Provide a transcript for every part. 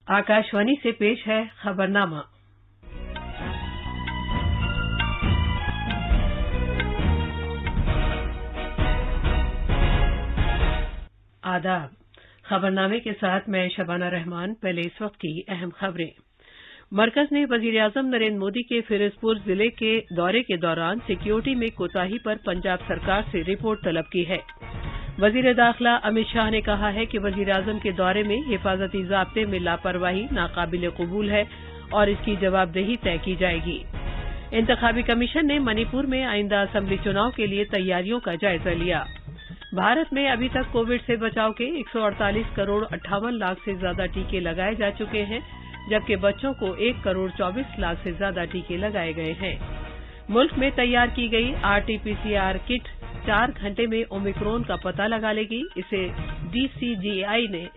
आकाशवाणी से पेश है खबरनामा। आदाब। खबरनामे के साथ मैं शबाना रहमान। पहले इस वक्त की अहम खबरें। मरकज ने वजीर-ए-आजम नरेंद्र मोदी के फिरोजपुर जिले के दौरे के दौरान सिक्योरिटी में कोताही पर पंजाब सरकार से रिपोर्ट तलब की है। वजीर दाखिला अमित शाह ने कहा है कि वजीर-ए-आजम के दौरे में हिफाजती ज़ाब्ते में लापरवाही नाकाबिले कबूल है और इसकी जवाबदेही तय की जाएगी। इंतखाबी कमीशन ने मणिपुर में आइंदा असेंबली चुनाव के लिए तैयारियों का जायजा लिया। भारत में अभी तक कोविड से बचाव के 148 करोड़ 58 लाख से ज्यादा टीके लगाए जा चुके हैं, जबकि बच्चों को 1 करोड़ 24 लाख से ज्यादा टीके लगाए गए हैं। मुल्क में तैयार की गई आरटी-पीसीआर किट 4 घंटे में ओमिक्रॉन का पता लगा लेगी। इसे डीसीजीआई ने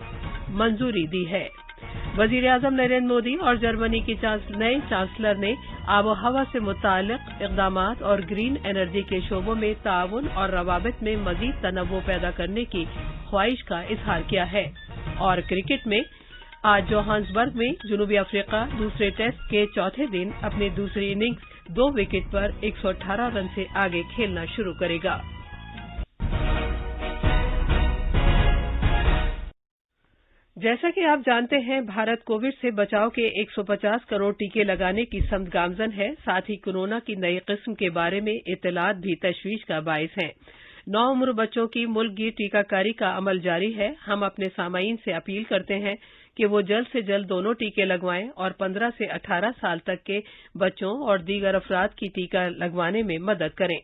मंजूरी दी है। वजीर-ए-आजम नरेंद्र मोदी और जर्मनी के नए चांसलर ने आबोहवा से मुताल्लिक इक़दामात और ग्रीन एनर्जी के शोबों में ताउन और रवाबित में मजीद तनव्वुर पैदा करने की ख्वाहिश का इजहार किया है। और क्रिकेट में आज जोहान्सबर्ग में जनूबी अफ्रीका दूसरे टेस्ट के चौथे दिन अपनी दूसरी इनिंग्स 2 विकेट पर 118 रन से आगे खेलना शुरू करेगा। जैसा कि आप जानते हैं, भारत कोविड से बचाव के 150 करोड़ टीके लगाने की समत गामजन है। साथ ही कोरोना की नई किस्म के बारे में इत्तलात भी तशवीश का बायस हैं। 9 उम्र बच्चों की मुल्कगीर टीकाकारी का अमल जारी है। हम अपने सामाईन से अपील करते हैं कि वो जल्द से जल्द दोनों टीके लगवाएं और 15 से 18 साल तक के बच्चों और दीगर अफराद की टीका लगवाने में मदद करें।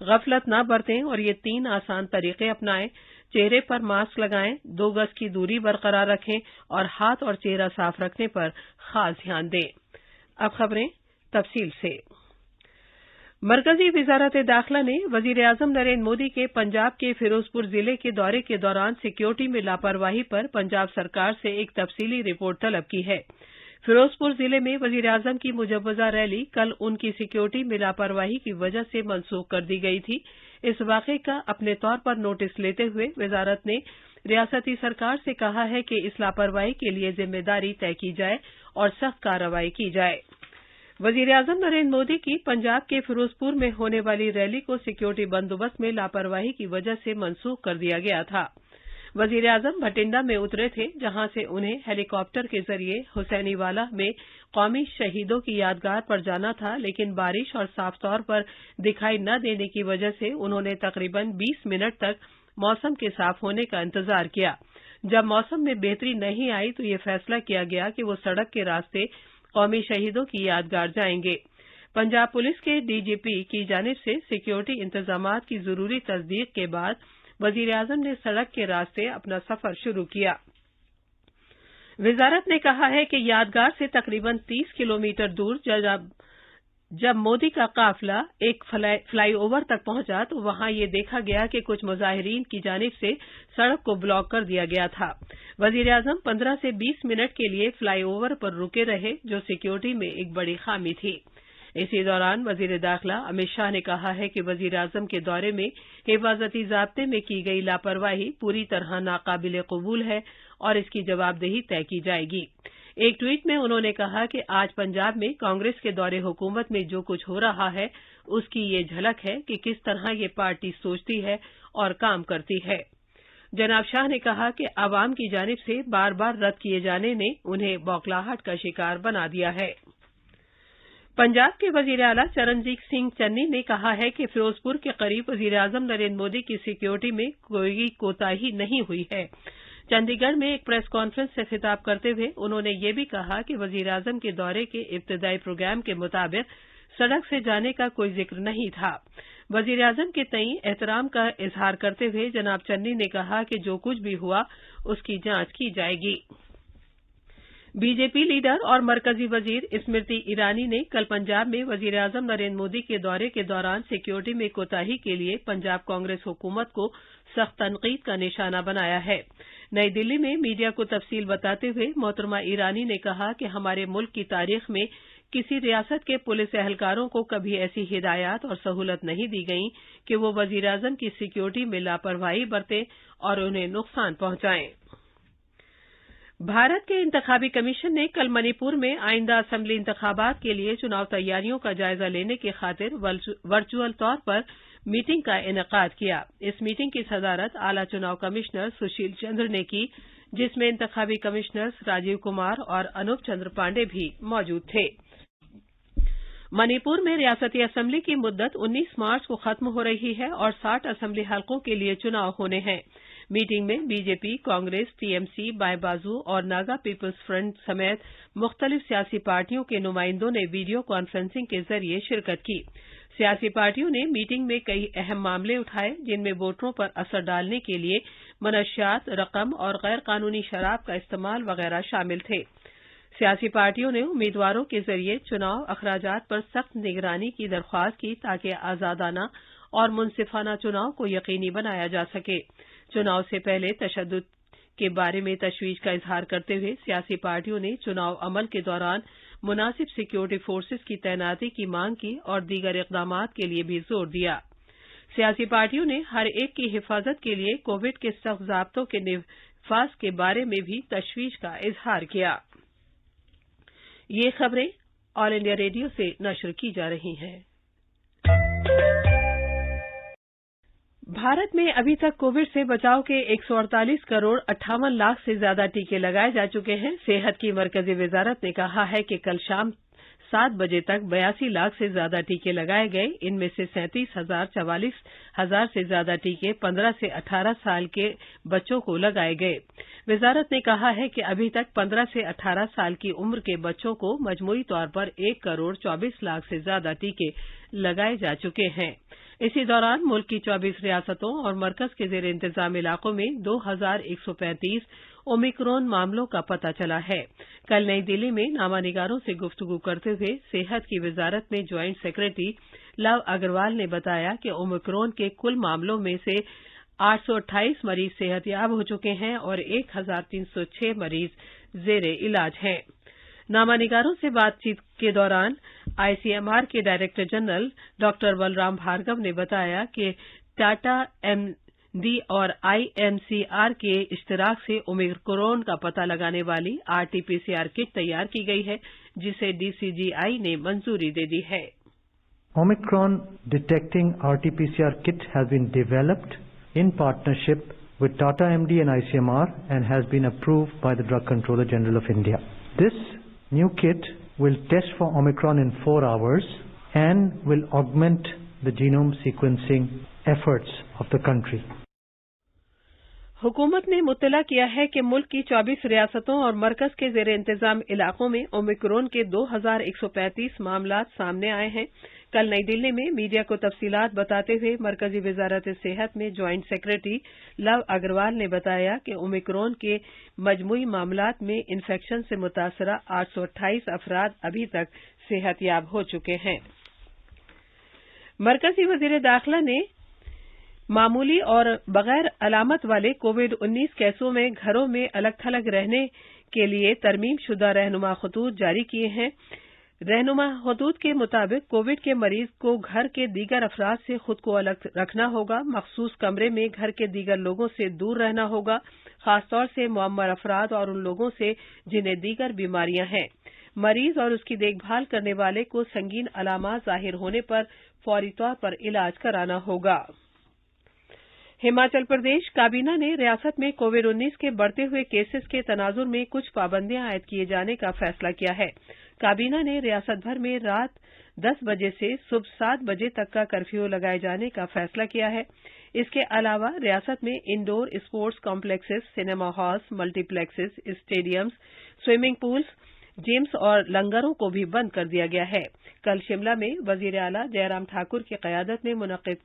गफलत न बरतें और ये 3 आसान तरीके अपनाएं। चेहरे पर मास्क लगाएं, 2 गज की दूरी बरकरार रखें और हाथ और चेहरा साफ रखने पर खास ध्यान दें। अब खबरें तफसील से। मरकजी वजारत दाखिला ने वजीर-ए-आजम नरेंद्र मोदी के पंजाब के फिरोजपुर जिले के दौरे के दौरान सिक्योरिटी में लापरवाही पर पंजाब सरकार से एक तफसीली रिपोर्ट तलब की है। फिरोजपुर जिले में वजीर-ए-आजम की मुजव्वजा रैली कल उनकी सिक्योरिटी में लापरवाही की वजह से मनसूख कर दी गई थी। इस वाक़े का अपने तौर पर नोटिस लेते हुए वजारत ने रियासती सरकार से कहा है कि इस लापरवाही के लिए जिम्मेदारी तय की जाए और सख्त कार्रवाई की जाए। वजीर-ए-आजम नरेंद्र मोदी की पंजाब के फिरोजपुर में होने वाली रैली को सिक्योरिटी बंदोबस्त में लापरवाही की वजह से मनसूख कर दिया गया था। वजीर-ए-आजम भटिंडा में उतरे थे, जहां से उन्हें हेलीकॉप्टर के जरिए हुसैनीवाला में कौमी शहीदों की यादगार पर जाना था, लेकिन बारिश और साफ तौर पर दिखाई न देने की वजह से उन्होंने तकरीबन 20 मिनट तक मौसम के साफ होने का इंतजार किया। जब मौसम में बेहतरी नहीं आई तो ये फैसला किया गया कि वो सड़क के रास्ते कौमी शहीदों की यादगार जाएंगे। पंजाब पुलिस के डीजीपी की जानिब से सिक्योरिटी इंतजामात की जरूरी तस्दीक के बाद वजीर-ए-आजम ने सड़क के रास्ते अपना सफर शुरू किया। वजारत ने कहा है कि यादगार से तकरीबन 30 किलोमीटर दूर जब मोदी का काफिला एक फ्लाईओवर तक पहुंचा तो वहां ये देखा गया कि कुछ मुजाहिरीन की जानिब से सड़क को ब्लॉक कर दिया गया था। वजीर-ए-आजम 15 से 20 मिनट के लिए फ्लाईओवर पर रुके रहे, जो सिक्योरिटी में एक बड़ी खामी थी। इसी दौरान वजीर दाखिला अमित शाह ने कहा है कि वजीर-ए-आजम के दौरे में हिफाजती ज़ाब्ते में की गई लापरवाही पूरी तरह नाकाबिले कबूल है और इसकी जवाबदेही तय की जाएगी। एक ट्वीट में उन्होंने कहा कि आज पंजाब में कांग्रेस के दौरे हुकूमत में जो कुछ हो रहा है उसकी ये झलक है कि किस तरह ये पार्टी सोचती है और काम करती है। जनाब शाह ने कहा कि आवाम की जानिब से बार बार रद्द किए जाने ने उन्हें बौखलाहट का शिकार बना दिया है। पंजाब के वजीर आला चरणजीत सिंह चन्नी ने कहा है कि फिरोजपुर के करीब वजीर-ए-आजम नरेंद्र मोदी की सिक्योरिटी में कोई कोताही नहीं हुई है। चंडीगढ़ में एक प्रेस कॉन्फ्रेंस से खिताब करते हुए उन्होंने ये भी कहा कि वजीर-ए-आजम के दौरे के इब्तदाई प्रोग्राम के मुताबिक सड़क से जाने का कोई जिक्र नहीं था। वजीर-ए-आजम के तई एहतराम का इजहार करते हुए जनाब चन्नी ने कहा कि जो कुछ भी हुआ उसकी जांच की जाएगी। बीजेपी लीडर और मरकजी वजीर स्मृति ईरानी ने कल पंजाब में वजीर-ए-आजम नरेंद्र मोदी के दौरे के दौरान सिक्योरिटी में कोताही के लिए पंजाब कांग्रेस हुकूमत को सख्त तनकीद का निशाना बनाया है। नई दिल्ली में मीडिया को तफसील बताते हुए मोहतरमा ईरानी ने कहा कि हमारे मुल्क की तारीख में किसी रियासत के पुलिस एहलकारों को कभी ऐसी हिदायत और सहूलत नहीं दी गई कि वो वजीर-ए-आजम की सिक्योरिटी में लापरवाही बरतें और उन्हें नुकसान पहुंचाएं। भारत के इंतखाबी कमीशन ने कल मणिपुर में आइंदा असेंबली इंतखाबात के लिए चुनाव तैयारियों का जायजा लेने की खातिर वर्चुअल तौर पर मीटिंग का इनेकाद किया। इस मीटिंग की सदारत आला चुनाव कमिश्नर सुशील चंद्र ने की, जिसमें इंतखाबी कमिश्नर्स राजीव कुमार और अनूप चंद्र पांडे भी मौजूद थे। मणिपुर में रियासती असेंबली की मुद्दत 19 मार्च को खत्म हो रही है और 60 असेंबली हलकों के लिए चुनाव होने हैं। मीटिंग में बीजेपी, कांग्रेस, टीएमसी, बाएं बाजू और नागा पीपल्स फ्रंट समेत मुख्तलिफ सियासी पार्टियों के नुमाइंदों ने वीडियो कॉन्फ्रेंसिंग के जरिए शिरकत की। सियासी पार्टियों ने मीटिंग में कई अहम मामले उठाए, जिनमें वोटरों पर असर डालने के लिए मनशियात, रकम और गैर कानूनी शराब का इस्तेमाल वगैरह शामिल थे। सियासी पार्टियों ने उम्मीदवारों के जरिए चुनाव अखराजात पर सख्त निगरानी की दरख्वास्त की ताकि आजादाना और मुनसिफाना चुनाव को यकीनी बनाया जा सके। चुनाव से पहले तशद्दुद के बारे में तशवीश का इजहार करते हुए सियासी पार्टियों ने चुनाव अमल के दौरान मुनासिब सिक्योरिटी फोर्सेज की तैनाती की मांग की और दीगर इक़दामात के लिए भी जोर दिया। सियासी पार्टियों ने हर एक की हिफाजत के लिए कोविड के सख्त ज़ाब्तों के निफाज के बारे में भी तशवीश का इजहार किया। ये खबरें ऑल इंडिया रेडियो से नशर की जा रही हैं। भारत में अभी तक कोविड से बचाव के 148 करोड़ 58 लाख से ज्यादा टीके लगाए जा चुके हैं। सेहत की मरकजी वजारत ने कहा है कि कल शाम 7 बजे तक 82 लाख से ज्यादा टीके लगाए गए। इनमें से 44,000 से ज्यादा टीके 15 से 18 साल के बच्चों को लगाए गए। वजारत ने कहा है कि अभी तक 15 से 18 साल की उम्र के बच्चों को मजमूई तौर पर 1 करोड़ 24 लाख से ज्यादा टीके लगाए जा चुके हैं। इसी दौरान मुल्क की 24 रियासतों और मरकज के जेर इंतजाम इलाकों में 2135 ओमिक्रॉन मामलों का पता चला है। कल नई दिल्ली में नामानिगारों से गुफ्तगू करते हुए सेहत की वजारत में ज्वाइंट सेक्रेटरी लव अग्रवाल ने बताया कि ओमिक्रॉन के कुल मामलों में से 828 मरीज सेहतयाब हो चुके हैं और 1306 मरीज जेर इलाज हैं। नामानिगारों से बातचीत के दौरान आईसीएमआर के director general doctor Balram Bhargava ने बताया कि टाटा एमडी और आईएमसीआर के इश्तराक से ओमिक्रॉन का पता लगाने वाली आरटी-पीसीआर किट तैयार की गई है, जिसे डीसीजीआई ने मंजूरी दे दी है। Omicron detecting RT-PCR kit has been developed in partnership with Tata MD and ICMR and has been approved by the Drug Controller General of India. This new kit will test for Omicron in 4 hours and will augment the genome sequencing efforts of the country. हुकूमत ने मुत्तला किया है कि मुल्क की 24 रियासतों और मरकज के जेर इंतजाम इलाकों में ओमिक्रॉन के 2135 मामलात सामने आए हैं। कल नई दिल्ली में मीडिया को तफसीलात बताते हुए मरकजी वजारत सेहत में ज्वाइंट सेक्रेटरी लव अग्रवाल ने बताया कि ओमिक्रॉन के मजमूई मामलात में इन्फेक्शन से मुतासरा 828 अफराद अभी तक सेहतयाब हो चुके हैं। मरकजी वजीर दाखिला ने मामूली और बगैर अलामत वाले कोविड-19 केसों में घरों में अलग थलग रहने के लिए तरमीम शुदा रहनुमा खतूत जारी किए हैं। रहनुमा खतूत के मुताबिक कोविड के मरीज को घर के दीगर अफराद से खुद को अलग रखना होगा, मखसूस कमरे में घर के दीगर लोगों से दूर रहना होगा, खासतौर से मुअम्मर अफराद और उन लोगों से जिन्हें दीगर बीमारियां हैं। मरीज और उसकी देखभाल करने वाले को संगीन अलामात जाहिर होने पर फौरी तौर पर इलाज कराना होगा। हिमाचल प्रदेश काबीना ने रियासत में कोविड-19 के बढ़ते हुए केसेस के तनाजुर में कुछ पाबंदियां आयद किए जाने का फैसला किया है। काबीना ने रियासत भर में रात 10 बजे से सुबह 7 बजे तक का कर्फ्यू लगाए जाने का फैसला किया है। इसके अलावा रियासत में indoor sports complexes, cinema halls, multiplexes, stadiums, swimming pools, gyms और लंगरों को भी बंद कर दिया गया है। कल शिमला में वजीर आला जयराम ठाकुर की क़यादत में मुनक़िद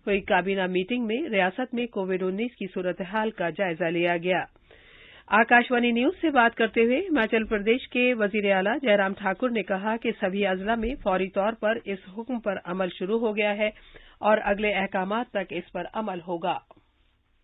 हुई काबीना मीटिंग में रियासत में कोविड-19 की सूरत हाल का जायजा लिया गया। आकाशवाणी न्यूज से बात करते हुए हिमाचल प्रदेश के वजीर आला जयराम ठाकुर ने कहा कि सभी अजला में फौरी तौर पर इस हुक्म पर अमल शुरू हो गया है और अगले अहकामात तक इस पर अमल होगा।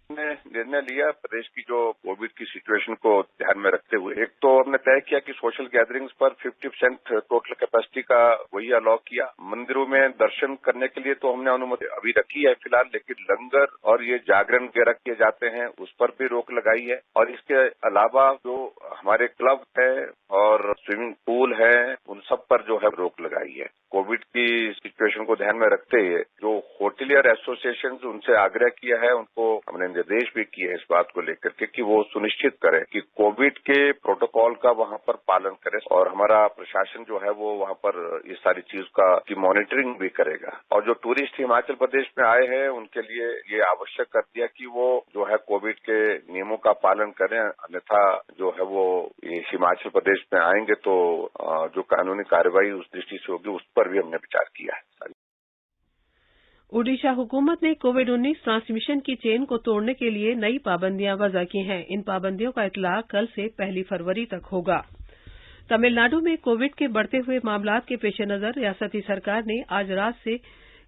ने निर्णय लिया प्रदेश की जो कोविड की सिचुएशन को ध्यान में रखते हुए। एक तो हमने तय किया कि सोशल गैदरिंग्स पर 50% टोटल कैपेसिटी का वही अलाउ किया। मंदिरों में दर्शन करने के लिए तो हमने अनुमति अभी रखी है फिलहाल, लेकिन लंगर और ये जागरण वगैरह किए जाते हैं उस पर भी रोक लगाई है। और इसके अलावा जो हमारे क्लब है और स्विमिंग पूल है उन सब पर जो है रोक लगाई है। कोविड की सिचुएशन को ध्यान में रखते हुए जो होटलियर एसोसिएशन उनसे आग्रह किया है, उनको हमने निर्देश भी किए हैं इस बात को लेकर के कि वो सुनिश्चित करें कि कोविड के प्रोटोकॉल का वहां पर पालन करें और हमारा प्रशासन जो है वो वहां पर इस सारी चीज की मॉनिटरिंग भी करेगा। और जो टूरिस्ट हिमाचल प्रदेश में आए हैं उनके लिए ये आवश्यक कर दिया कि वो जो है कोविड के नियमों का पालन करें, अन्यथा जो है वो हिमाचल प्रदेश में आएंगे तो जो कानूनी कार्रवाई उस दृष्टि से होगी उस पर भी हमने विचार किया है। ओडिशा हुकूमत ने कोविड-19 ट्रांसमिशन की चेन को तोड़ने के लिए नई पाबंदियां वज़ा की हैं। इन पाबंदियों का इतलाक कल से 1 फरवरी तक होगा। तमिलनाडु में कोविड के बढ़ते हुए मामलात के पेश नजर रियासती सरकार ने आज रात से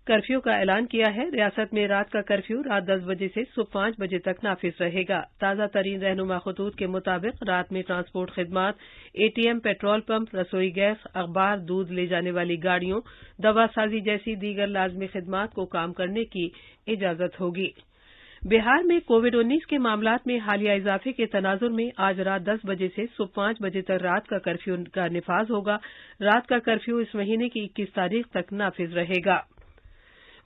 कर्फ्यू का ऐलान किया है। रियासत में रात का कर्फ्यू रात 10 बजे से सुबह 5 बजे तक नाफिज रहेगा। ताजा तरीन रहनुमा खतूत के मुताबिक रात में ट्रांसपोर्ट खिदमात, एटीएम, पेट्रोल पंप, रसोई गैस, अखबार, दूध ले जाने वाली गाड़ियों, दवासाजी जैसी दीगर लाजमी खिदमात को काम करने की इजाजत होगी। बिहार में कोविड-19 के मामलात में हालिया इजाफे के तनाजुर में आज रात 10 बजे से सुबह 5 बजे तक रात का कर्फ्यू का निफाज होगा। रात का कर्फ्यू इस महीने की 21 तारीख तक नाफिज रहेगा।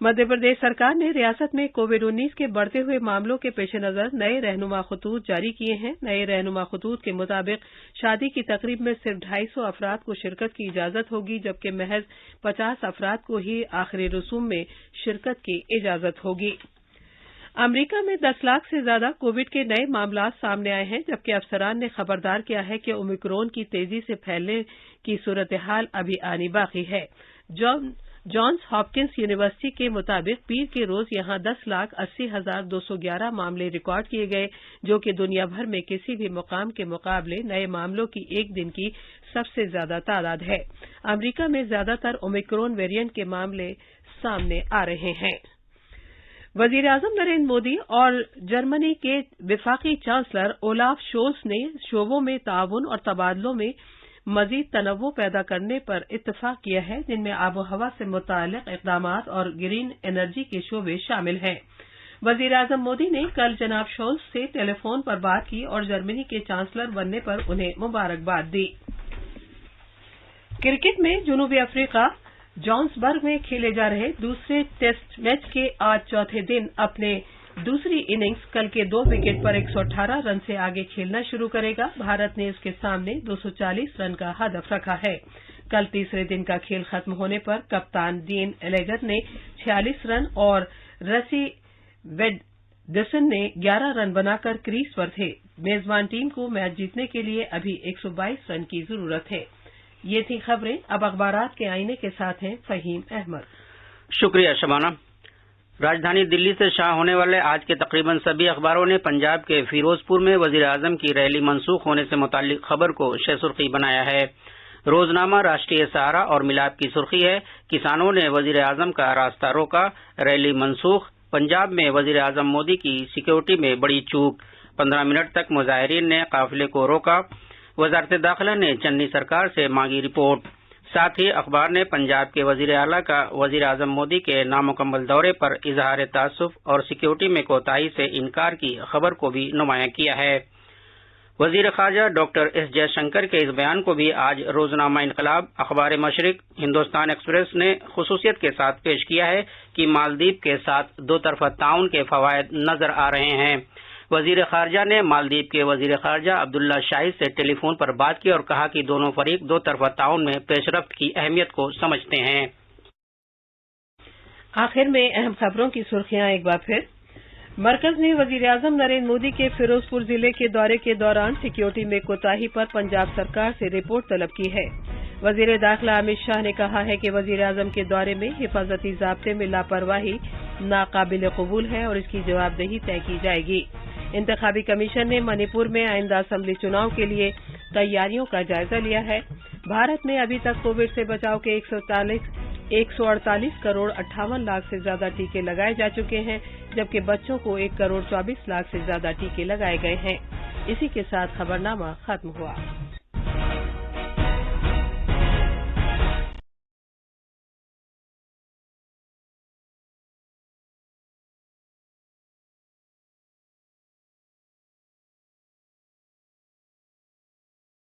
मध्य प्रदेश सरकार ने रियासत में कोविड-19 के बढ़ते हुए मामलों के पेश नजर नए रहनुमा खतूत जारी किए हैं। नए रहनुमा खतूत के मुताबिक शादी की तकरीब में सिर्फ 250 अफराद को शिरकत की इजाजत होगी, जबकि महज 50 अफराद को ही आखिरी रसूम में शिरकत की इजाजत होगी। अमरीका में 10 लाख से ज्यादा कोविड के नए मामलात सामने आए हैं, जबकि अफसरान ने खबरदार किया है कि ओमिक्रॉन की तेजी से फैलने की सूरत हाल अभी आनी बाकी है। जॉन्स हॉपकिंस यूनिवर्सिटी के मुताबिक पीर के रोज यहां 10,80,211 मामले रिकॉर्ड किए गए, जो कि दुनिया भर में किसी भी मुकाम के मुकाबले नए मामलों की एक दिन की सबसे ज्यादा तादाद है। अमरीका में ज्यादातर ओमिक्रॉन वेरिएंट के मामले सामने आ रहे हैं। वजीर आजम नरेंद्र मोदी और जर्मनी के विफाकी चांसलर ओलाफ शोल्स ने शोबों में ताउन और तबादलों में मजीद तनव्वु पैदा करने पर इत्तफाक किया है, जिनमें आबोहवा से मुताल्लिक इक़दामात और ग्रीन एनर्जी के शोबे शामिल हैं। वजीर आजम मोदी ने कल जनाब शोल्स से टेलीफोन पर बात की और जर्मनी के चांसलर बनने पर उन्हें मुबारकबाद दी। क्रिकेट में जनूबी अफ्रीका जोहान्सबर्ग में खेले जा रहे दूसरे टेस्ट मैच के आज चौथे दिन अपने दूसरी इनिंग्स कल के 2 विकेट पर 118 रन से आगे खेलना शुरू करेगा। भारत ने इसके सामने 240 रन का हदफ रखा है। कल तीसरे दिन का खेल खत्म होने पर कप्तान डीन एलेगर ने 46 रन और रसी वेडगसन ने 11 रन बनाकर क्रीज पर थे। मेजबान टीम को मैच जीतने के लिए अभी 122 रन की जरूरत है। ये थी खबरें। अब अखबारात के आईने के साथ हैं फहीम अहमद। शुक्रिया शबाना। राजधानी दिल्ली से शाया होने वाले आज के तकरीबन सभी अखबारों ने पंजाब के फिरोजपुर में वजीर आजम की रैली मनसूख होने से मुताल्लिक खबर को शहसुर्खी बनाया है। रोजनामा, राष्ट्रीय सहारा और मिलाप की सुर्खी है, किसानों ने वजीर आजम का रास्ता रोका, रैली मनसूख। पंजाब में वजीर आजम मोदी की सिक्योरिटी में बड़ी चूक, 15 मिनट तक मुजाहिरीन ने काफिले को रोका। वजारत दाखिला ने चन्नी सरकार से मांगी रिपोर्ट। साथ ही अखबार ने पंजाब के वजीर आला का वजीर आजम मोदी के नामुकम्मल दौरे पर इजहार तासुफ और सिक्योरिटी में कोताही से इनकार की खबर को भी नुमाया किया है। वजीर खारजा डॉक्टर एस जयशंकर के इस बयान को भी आज रोजनामा इनकलाब, अखबार मशरिक, हिंदुस्तान एक्सप्रेस ने खुसूसियत के साथ पेश किया है कि मालदीव के साथ दो तरफा ताउन के फवायद नजर आ रहे हैं। वजीर खारजा ने मालदीव के वजीर खारजा अब्दुल्ला शाहिद से टेलीफोन पर बात की और कहा कि दोनों फरीक दो तरफा ताउन में पेशरफ्त की अहमियत को समझते हैं। आखिर में अहम खबरों की सुर्खियां एक बार फिर। मरकज ने वजीर आजम नरेंद्र मोदी के फिरोजपुर जिले के दौरे के दौरान सिक्योरिटी में कोताही पर पंजाब सरकार से रिपोर्ट तलब की है। वजीर दाखिला अमित शाह ने कहा है कि वजीर आजम के दौरे में हिफाजती जाब्ते में लापरवाही नाकाबिल कबूल है और इसकी जवाबदेही तय की जाएगी। इंतखाबी कमीशन ने मणिपुर में आइंदा असेंबली चुनाव के लिए तैयारियों का जायजा लिया है। भारत में अभी तक कोविड से बचाव के 148 करोड़ 58 लाख से ज्यादा टीके लगाए जा चुके हैं, जबकि बच्चों को 1 करोड़ 24 लाख से ज्यादा टीके लगाए गए हैं। इसी के साथ खबरनामा खत्म हुआ।